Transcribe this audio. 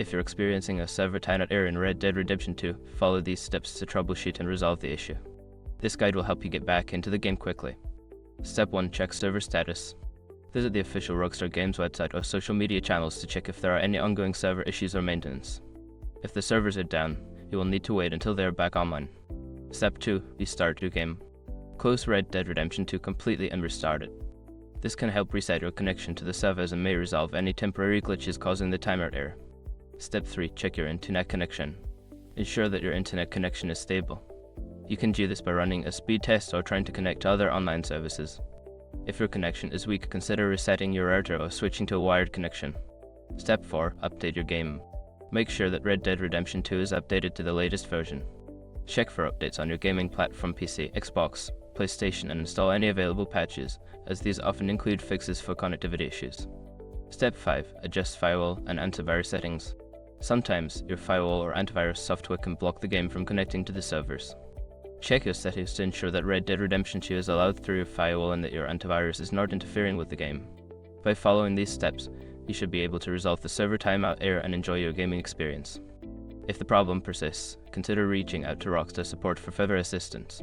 If you're experiencing a server timeout error in Red Dead Redemption 2, follow these steps to troubleshoot and resolve the issue. This guide will help you get back into the game quickly. Step 1. Check server status. Visit the official Rockstar Games website or social media channels to check if there are any ongoing server issues or maintenance. If the servers are down, you will need to wait until they are back online. Step 2. Restart your game. Close Red Dead Redemption 2 completely and restart it. This can help reset your connection to the servers and may resolve any temporary glitches causing the timeout error. Step 3. Check your internet connection. Ensure that your internet connection is stable. You can do this by running a speed test or trying to connect to other online services. If your connection is weak, consider resetting your router or switching to a wired connection. Step 4. Update your game. Make sure that Red Dead Redemption 2 is updated to the latest version. Check for updates on your gaming platform PC, Xbox, PlayStation, and install any available patches, as these often include fixes for connectivity issues. Step 5. Adjust firewall and antivirus settings. Sometimes, your firewall or antivirus software can block the game from connecting to the servers. Check your settings to ensure that Red Dead Redemption 2 is allowed through your firewall and that your antivirus is not interfering with the game. By following these steps, you should be able to resolve the server timeout error and enjoy your gaming experience. If the problem persists, consider reaching out to Rockstar support for further assistance.